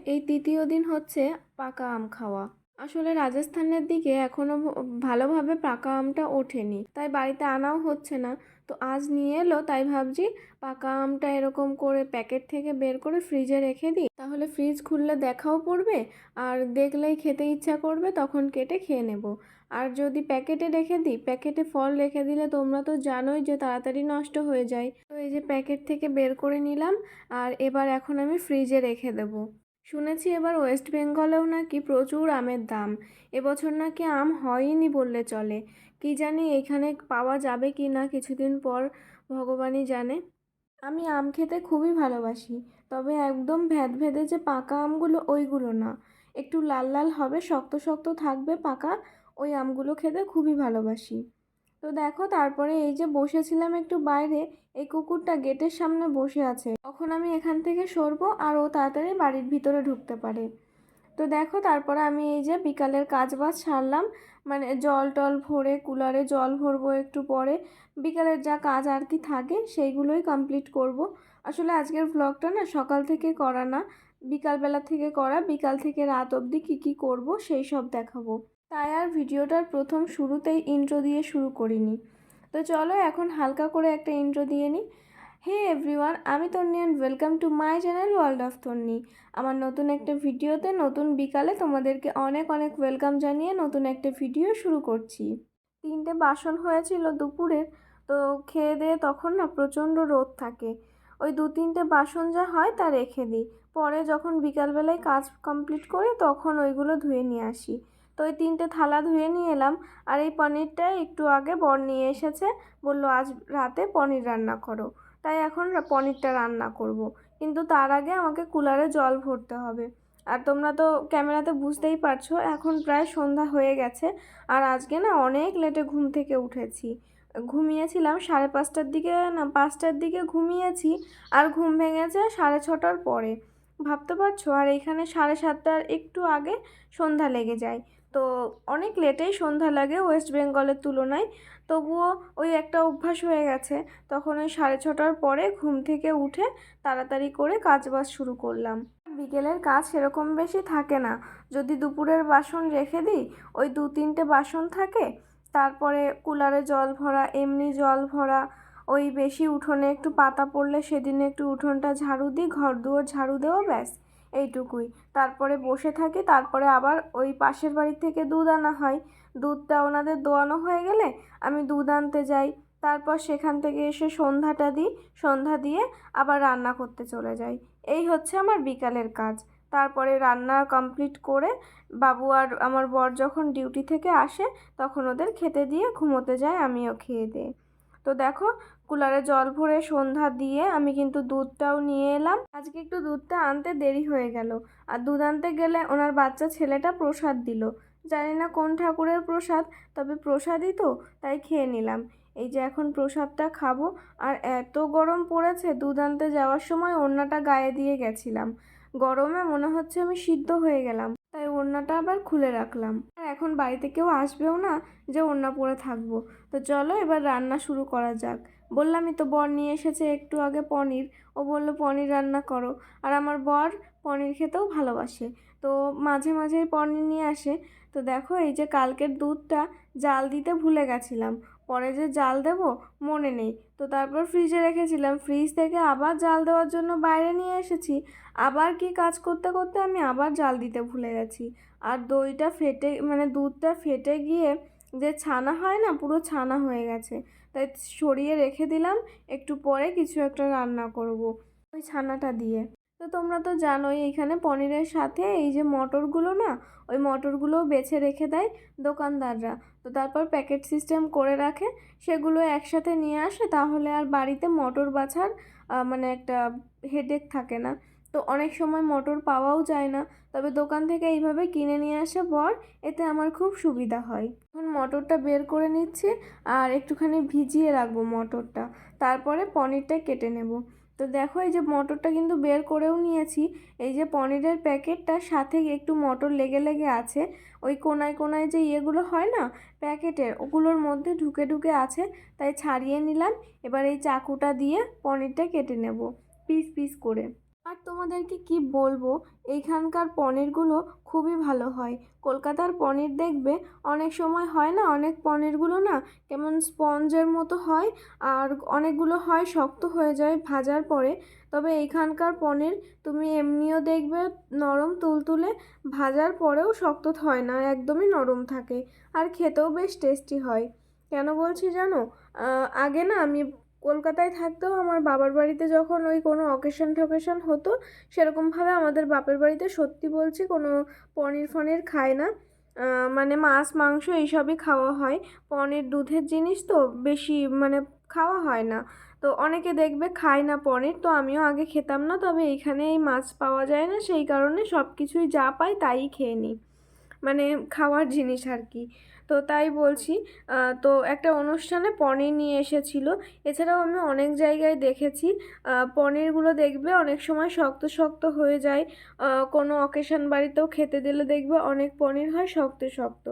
এই তৃতীয় দিন হচ্ছে পাকা আম খাওয়া। আসলে রাজস্থানের দিকে এখনো ভালোভাবে পাকা আমটা ওঠেনি, তাই বাড়িতে আনাও হচ্ছে না। তো আজ নিয়ে এলো, তাই ভাবছি পাকা আমটা এরকম করে প্যাকেট থেকে বের করে ফ্রিজে রেখে দিই, তাহলে ফ্রিজ খুললে দেখাও পড়বে আর দেখলেই খেতে ইচ্ছা করবে, তখন কেটে খেয়ে নেব। আর যদি প্যাকেটে রেখে দিই, প্যাকেটে ফল রেখে দিলে তোমরা তো জানোই যে তাড়াতাড়ি নষ্ট হয়ে যায়। তো এই যে প্যাকেট থেকে বের করে নিলাম, আর এবার এখন আমি ফ্রিজে রেখে দেবো। শুনেছি এবার ওয়েস্ট বেঙ্গলেও নাকি প্রচুর আমের দাম, এবছর নাকি আম হয়নি বললে চলে। কি জানি এখানে পাওয়া যাবে কি না কিছুদিন পর, ভগবানই জানে। আমি আম খেতে খুবই ভালোবাসি, তবে একদম ভেদে যে পাকা আমগুলো ওইগুলো না, একটু লাল লাল হবে, শক্ত শক্ত থাকবে পাকা, ওই আমগুলো খেতে খুবই ভালোবাসি। তো দেখো তারপরে এই যে বসেছিলাম একটু বাইরে, এই কুকুরটা গেটের সামনে বসে আছে, তখন আমি এখান থেকে সরবো আর ও তাড়াতাড়ি বাড়ির ভিতরে ঢুকতে পারে। তো দেখো তারপরে আমি এই যে বিকালের কাজ বাজ সারলাম, মানে জল টল ভরে কুলারে জল ভরবো একটু পরে, বিকালের যা কাজ আর কি থাকে সেইগুলোই কমপ্লিট করব। আসলে আজকের ব্লগটা না সকাল থেকে করা না, বিকালবেলা থেকে করা, বিকাল থেকে রাত অবধি কী কী করব সেই সব দেখাবো। তাই আর ভিডিওটার প্রথম শুরুতেই ইন্ট্রো দিয়ে শুরু করিনি। তো চলো এখন হালকা করে একটা ইন্ট্রো দিয়ে নিই। হে এভরিওয়ান, আমি Tonni and welcome to my channel world of Tonni. আমার নতুন একটা ভিডিওতে নতুন বিকালে তোমাদেরকে অনেক অনেক ওয়েলকাম জানিয়ে নতুন একটা ভিডিও শুরু করছি। 3টে বাসন হয়েছিল দুপুরের, তো খেয়ে দিয়ে তখন না প্রচণ্ড রোদ থাকে, ওই 2-3টে বাসন যা হয় তা রেখে দিই, পরে যখন বিকালবেলায় কাজ কমপ্লিট করি তখন ওইগুলো ধুয়ে নিয়ে আসি। তো ওই 3টে থালা ধুয়ে নিয়ে এলাম। আর এই পনিরটা একটু আগে বর নিয়ে এসেছে, বললো আজ রাতে পনির রান্না করো, তাই এখন পনিরটা রান্না করব। কিন্তু তার আগে আমাকে কুলারে জল ভরতে হবে। আর তোমরা তো ক্যামেরাতে বুঝতেই পারছো এখন প্রায় সন্ধ্যা হয়ে গেছে, আর আজকে না অনেক লেটে ঘুম থেকে উঠেছি। ঘুমিয়েছিলাম 5:30টার দিকে, না 5টার দিকে ঘুমিয়েছি, আর ঘুম ভেঙেছে 6:30টার পরে, ভাবতে পারছো। আর এইখানে 7:30টার একটু আগে সন্ধ্যা লেগে যায়, তো অনেক লেটেই সন্ধ্যা লাগে ওয়েস্ট বেঙ্গলের তুলনায়। তবুও ওই একটা অভ্যাস হয়ে গেছে, তখন ওই 6:30টার পরে ঘুম থেকে উঠে তাড়াতাড়ি করে কাজবাজ শুরু করলাম। বিকেলের কাজ সেরকম বেশি থাকে না, যদি দুপুরের বাসন রেখে দিই ওই 2-3টে বাসন থাকে, তারপরে কুলারে জল ভরা, এমনি জল ভরা, ওই বেশি উঠোনে একটু পাতা পড়লে সেদিনে একটু উঠোনটা ঝাড়ু দিই, ঘর দুয়ার ঝাড়ু দেওয়া, ব্যাস এইটুকুই। তারপরে বসে থাকি, তারপরে আবার ওই পাশের বাড়ি থেকে দুধ আনা হয়, দুধটা ওনাদের দোয়ানো হয়ে গেলে আমি দুধ আনতে যাই, তারপর সেখান থেকে এসে সন্ধ্যাটা দিই, সন্ধ্যা দিয়ে আবার রান্না করতে চলে যাই। এই হচ্ছে আমার বিকালের কাজ। তারপরে রান্না কমপ্লিট করে বাবু আর আমার বর যখন ডিউটি থেকে আসে তখন ওদের খেতে দিয়ে ঘুমোতে যায়, আমিও খেয়ে দিই। তো দেখো কুলারে জল ভরে সন্ধ্যা দিয়ে আমি কিন্তু দুধটাও নিয়ে এলাম। আজকে একটু দুধটা আনতে দেরি হয়ে গেল, আর দুধ আনতে গেলে ওনার বাচ্চা ছেলেটা প্রসাদ দিল, জানি না কোন ঠাকুরের প্রসাদ, তবে প্রসাদই তো, তাই খেয়ে নিলাম। এই যে এখন প্রসাদটা খাবো। আর এত গরম পড়েছে, দুধ আনতে যাওয়ার সময় ওড়নাটা গায়ে দিয়ে গেছিলাম, গরমে মনে হচ্ছে আমি সিদ্ধ হয়ে গেলাম, তাই ওড়নাটা আবার খুলে রাখলাম। আর এখন বাড়িতে কেউ আসবেও না যে ওড়না পরে থাকবো। তো চলো এবার রান্না শুরু করা যাক। বললামই তো বর নিয়ে এসেছে একটু আগে পনির, ও বললো পনির রান্না করো। আর আমার বর পনির খেতেও ভালোবাসে, তো মাঝে মাঝেই পনির নিয়ে আসে। তো দেখো এই যে কালকের দুধটা জাল দিতে ভুলে গেছিলাম, পরে যে জাল দেব মনে নেই, তো তারপর ফ্রিজে রেখেছিলাম, ফ্রিজ থেকে আবার জাল দেওয়ার জন্য বাইরে নিয়ে এসেছি, আবার কি কাজ করতে করতে আমি আবার জাল দিতে ভুলে গেছি। আর দইটা ফেটে, মানে দুধটা ফেটে গিয়ে যে ছানা হয় না, পুরো ছানা হয়ে গেছে, তাই সরিয়ে রেখে দিলাম, একটু পরে কিছু একটা রান্না করব ওই ছানাটা দিয়ে। তো তোমরা তো জানোই এখানে পনিরের সাথে এই যে মটরগুলো না, ওই মটরগুলোও বেছে রেখে দেয় দোকানদাররা, তো তারপর প্যাকেট সিস্টেম করে রাখে, সেগুলো একসাথে নিয়ে আসে, তাহলে আর বাড়িতে মটর বাছার মানে একটা হেডেক থাকে না। তো অনেক সময় মটর পাওয়াও যায় না, তবে দোকান থেকে এইভাবে কিনে নিয়ে আসে বর, এতে আমার খুব সুবিধা হয়। এখন মটরটা বের করে নিচ্ছি, আর একটুখানি ভিজিয়ে রাখবো মটরটা, তারপরে পনিরটা কেটে নেব। তো দেখো এই যে মটরটা কিন্তু বের করেও নিয়েছি, এই যে পনিরের প্যাকেটটার সাথে একটু মটর লেগে লেগে আছে, ওই কোনায় কোনায় যে ইয়েগুলো হয় না প্যাকেটের, ওগুলোর মধ্যে ঢুকে ঢুকে আছে, তাই ছাড়িয়ে নিলাম। এবার এই চাকুটা দিয়ে পনিরটা কেটে নেব পিস পিস করে। আর তোমাদেরকে কি বলবো, এইখানকার পনিরগুলো খুবই ভালো হয়। কলকাতার পনির দেখবে অনেক সময় হয় না, অনেক পনিরগুলো না কেমন স্পঞ্জের মতো হয়, আর অনেকগুলো হয় শক্ত হয়ে যায় ভাজার পরে। তবে এইখানকার পনির তুমি এমনিও দেখবে নরম তুলতুলে, ভাজার পরেও শক্ত হয় না, একদমই নরম থাকে, আর খেতেও বেশ টেস্টি হয়। কেন বলছি জানো? আগে না আমি কলকাতায় থাকতেও আমার বাবার বাড়িতে যখন ওই কোনো অকেশন টকেশন হতো, সেরকমভাবে আমাদের বাপের বাড়িতে সত্যি বলছি কোনো পনির ফনির খায় না। মানে মাছ মাংস এইসবই খাওয়া হয়। পনির দুধের জিনিস তো বেশি মানে খাওয়া হয় না। তো অনেকে দেখবে খায় না পনির, তো আমিও আগে খেতাম না, তবে এইখানে এই মাছ পাওয়া যায় না, সেই কারণে সব কিছুই যা পাই তাই খেয়ে নিই, মানে খাওয়ার জিনিস আর কি। তো তাই বলছি, তো একটা অনুষ্ঠানে পনির নিয়ে এসেছিল। এছাড়াও আমি অনেক জায়গায় দেখেছি পনিরগুলো দেখবে অনেক সময় শক্ত শক্ত হয়ে যায়। কোনো অকেশন বাড়িতেও খেতে দিলে দেখবে অনেক পনির হয় শক্ত শক্ত।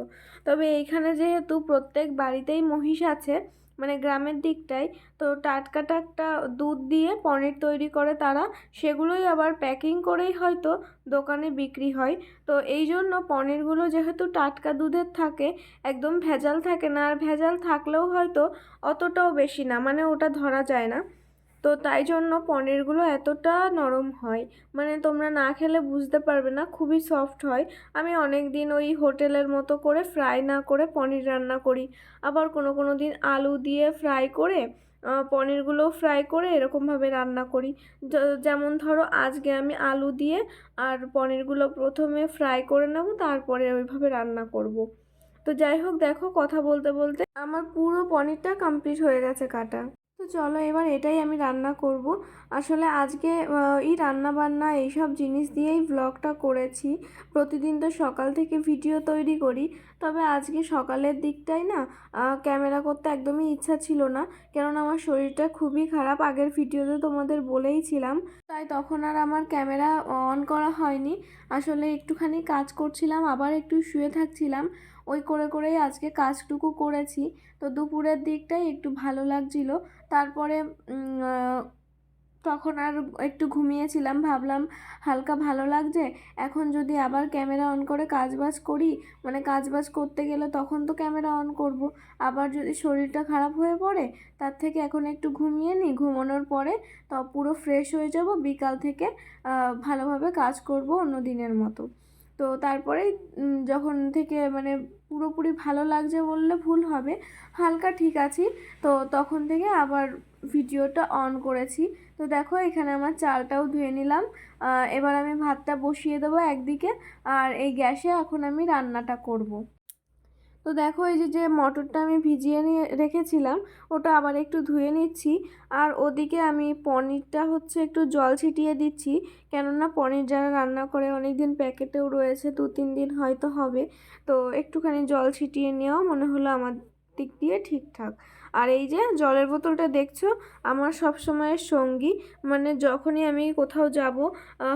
তবে এইখানে যেহেতু প্রত্যেক বাড়িতেই মহিষ আছে, মানে গ্রামের দিকটায়, তো টাটকা টাটকা দুধ দিয়ে পনির তৈরি করে তারা, সেগুলোই আবার প্যাকিং করেই হয়তো দোকানে বিক্রি হয়। তো এই জন্য পনিরগুলো যেহেতু টাটকা দুধের থাকে, একদম ভেজাল থাকে না, আর ভেজাল থাকলেও হয়তো অতটাও বেশি না, মানে ওটা ধরা যায় না। তো তাই জন্য পনিরগুলো এতটা নরম হয়, মানে তোমরা না খেলে বুঝতে পারবে না, খুবই সফট হয়। আমি অনেক দিন ওই হোটেলের মতো করে ফ্রাই না করে পনির রান্না করি, আবার কোনো কোনো দিন আলু দিয়ে ফ্রাই করে পনিরগুলো ফ্রাই করে এরকমভাবে রান্না করি। যেমন ধরো আজকে আমি আলু দিয়ে আর পনিরগুলো প্রথমে ফ্রাই করে নেব, তারপরে ওইভাবে রান্না করব। তো যাই হোক, দেখো কথা বলতে বলতে আমার পুরো পনিরটা কমপ্লিট হয়ে গেছে কাটা। তো চলো এবার এটাই আমি রান্না করব। আসলে আজকে এই রান্না বান্না এইসব জিনিস দিয়েই ব্লগটা করেছি। প্রতিদিন তো সকাল থেকে ভিডিও তৈরি করি, তবে আজকে সকালের দিকটাই না ক্যামেরা করতে একদমই ইচ্ছা ছিল না, কেননা আমার শরীরটা খুবই খারাপ, আগের ভিডিওতে তোমাদের বলেইছিলাম। তাই তখন আর আমার ক্যামেরা অন করা হয়নি। আসলে একটুখানি কাজ করছিলাম, আবার একটু শুয়ে থাকছিলাম, ওই করে করেই আজকে কাজটুকু করেছি। তো দুপুরের দিকটাই একটু ভালো লাগছিল। তারপরে তখন আর একটু ঘুমিয়েছিলাম, ভাবলাম হালকা ভালো লাগছে, এখন যদি আবার ক্যামেরা অন করে কাজবাজ করি, মানে কাজবাজ করতে গেলে তখন তো ক্যামেরা অন করব, আবার যদি শরীরটা খারাপ হয়ে পড়ে, তার থেকে এখন একটু ঘুমিয়ে নিই, ঘুমানোর পরে তো পুরো ফ্রেশ হয়ে যাব, বিকাল থেকে ভালোভাবে কাজ করব অন্য দিনের মতো। তো তারপরে যখন থেকে মানে পুরোপুরি ভালো লাগছে বললে ভুল হবে, হালকা ঠিক আছি, তো তখন থেকে আবার ভিডিওটা অন করেছি। তো দেখো এখানে আমার চালটাও ধুয়ে নিলাম। এবার আমি ভাতটা বসিয়ে দেবো একদিকে, আর এই গ্যাসে এখন আমি রান্নাটা করব। তো দেখো এই যে যে মটরটা আমি ভিজিয়ে নিয়ে রেখেছিলাম, ওটা আবার একটু ধুয়ে নিচ্ছি। আর ওদিকে আমি পনিরটা হচ্ছে একটু জল ছিটিয়ে দিচ্ছি, কেননা পনির যারা রান্না করে অনেক দিন প্যাকেটেও রয়েছে, 2-3 দিন হয়তো হবে, তো একটুখানি জল ছিটিয়ে নেওয়া মনে হলো আমার দিক দিয়ে ঠিকঠাক। আর এই যে জলের বোতলটা দেখছো, আমার সব সময়ের সঙ্গী, মানে যখনই আমি কোথাও যাব,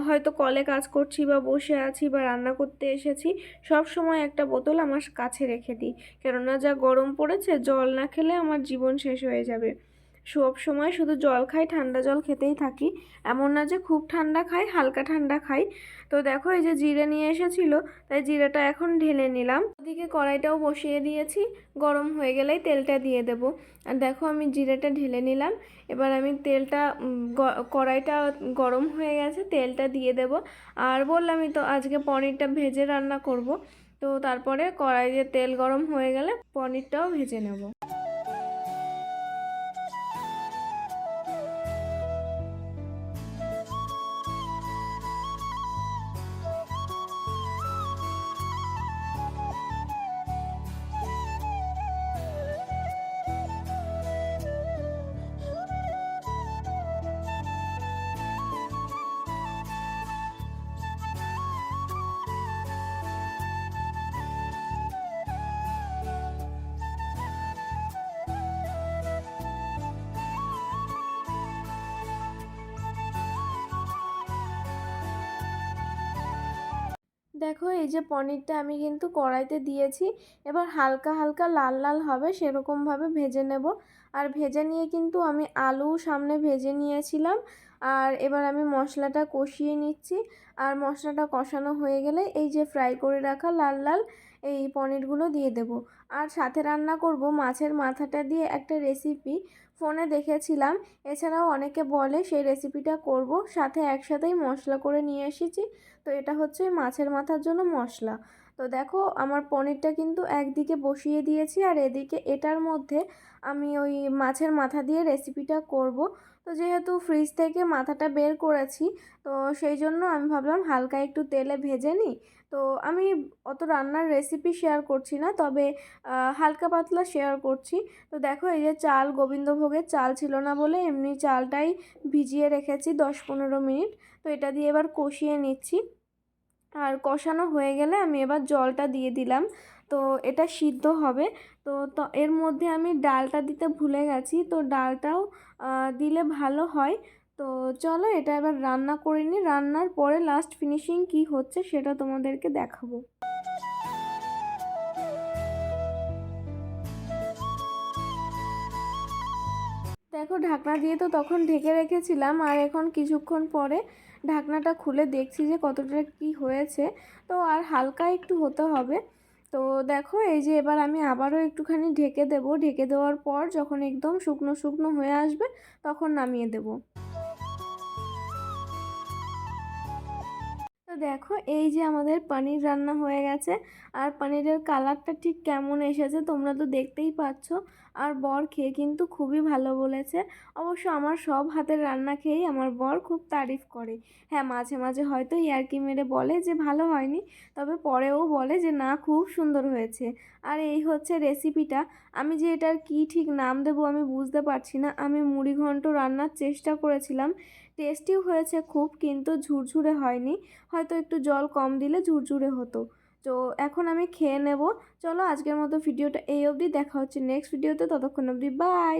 হয়তো কলে কাজ করছি বা বসে আছি বা রান্না করতে এসেছি, সব সময় একটা বোতল আমার কাছে রেখে দিই, কেননা যা গরম পড়েছে, জল না খেলে আমার জীবন শেষ হয়ে যাবে। সব সময় শুধু জল খাই, ঠান্ডা জল খেতেই থাকি, এমন না যে খুব ঠান্ডা খাই, হালকা ঠান্ডা খাই। তো দেখো এই যে জিরে নিয়ে এসেছিল, তাই জিরেটা এখন ঢেলে নিলাম। ওদিকে কড়াইটাও বসিয়ে দিয়েছি, গরম হয়ে গেলেই তেলটা দিয়ে দেব। আর দেখো আমি জিরেটা ঢেলে নিলাম, এবার আমি তেলটা কড়াইটা গরম হয়ে গেছে, তেলটা দিয়ে দেব। আর বললামই তো আজকে পনিরটা ভেজে রান্না করব, তো তারপরে কড়াইয়ে তেল গরম হয়ে গেলে পনিরটাও ভেজে নেব। দেখো এই যে পনিরটা আমি কিন্তু কড়াইতে দিয়েছি, এবার হালকা হালকা লাল লাল হবে সেরকমভাবে ভেজে নেব। আর ভেজে নিয়ে কিন্তু আমি আলু সামনে ভেজে নিয়েছিলাম, আর এবার আমি মশলাটা কষিয়ে নিচ্ছি। আর মশলাটা কষানো হয়ে গেলে এই যে ফ্রাই করে রাখা লাল লাল এই পনিরগুলো দিয়ে দেব। আর সাথে রান্না করব মাছের মাথাটা দিয়ে একটা রেসিপি, ফোনে দেখেছিলাম। এছাড়াও অনেকে বলে সেই রেসিপিটা করব, সাথে একসাথেই মশলা করে নিয়ে এসেছি। তো এটা হচ্ছে মাছের মাথার জন্য মশলা। তো দেখো আমার পনিরটা কিন্তু একদিকে বসিয়ে দিয়েছি, আর এদিকে এটার মধ্যে আমি ওই মাছের মাথা দিয়ে রেসিপিটা করব। তো যেহেতু ফ্রিজ থেকে মাথাটা বের করেছি, তো সেই জন্য আমি ভাবলাম হালকা একটু তেলে ভেজে নিই। তো আমি অত রান্নার রেসিপি শেয়ার করছি না, তবে হালকা পাতলা শেয়ার করছি। তো দেখো এই যে চাল, গোবিন্দভোগের চাল ছিল না বলে এমনি চালটাই ভিজিয়ে রেখেছি 10-15 মিনিট। তো এটা দিয়ে এবার কষিয়ে নিচ্ছি। আর কষানো হয়ে গেলে আমি এবার জলটা দিয়ে দিলাম। তো এটা সিদ্ধ হবে। তো এর মধ্যে আমি ডালটা দিতে ভুলে গেছি, তো ডালটাও দিলে ভালো হয়। তো চলো এটা এবার রান্না করে নিই। রান্নার পরে লাস্ট ফিনিশিং কি হচ্ছে সেটা তোমাদেরকে দেখাবো। দেখো ঢাকনা দিয়ে তো তখন ঢেকে রেখেছিলাম, আর এখন কিছুক্ষণ পরে ঢাকনাটা খুলে দেখছি যে কতটা কি হয়েছে। তো আর হালকা একটু হতে হবে। তো দেখো এই যে এবার আমি আবারও একটুখানি ঢেকে দেবো। ঢেকে দেওয়ার পর যখন একদম শুকনো শুকনো হয়ে আসবে তখন নামিয়ে দেবো। তো দেখো এই যে আমাদের পনির রান্না হয়ে গেছে। আর পনিরের কালারটা ঠিক কেমন এসেছে তোমরা তো দেখতেই পাচ্ছ। আর বর খেয়ে কিন্তু খুবই ভালো বলেছে। অবশ্য আমার সব হাতের রান্না খেয়েই আমার বর খুব তারিফ করে। হ্যাঁ, মাঝে মাঝে হয়তো ইয়ার্কি মেরে বলে যে ভালো হয়নি, তবে পরেও বলে যে না, খুব সুন্দর হয়েছে। আর এই হচ্ছে রেসিপিটা। আমি যে এটার কি ঠিক নাম দেবো আমি বুঝতে পারছি না। আমি মুড়িঘণ্ট রান্নার চেষ্টা করেছিলাম, টেস্টিও হয়েছে খুব, কিন্তু ঝুরঝুরে হয়নি। হয়তো একটু জল কম দিলে ঝুরঝুরে হতো। তো এখন আমি খেয়ে নেব। চলো আজকের মতো ভিডিওটা এই অবধি, দেখা হচ্ছে নেক্সট ভিডিওতে। ততক্ষণ অবধি বাই।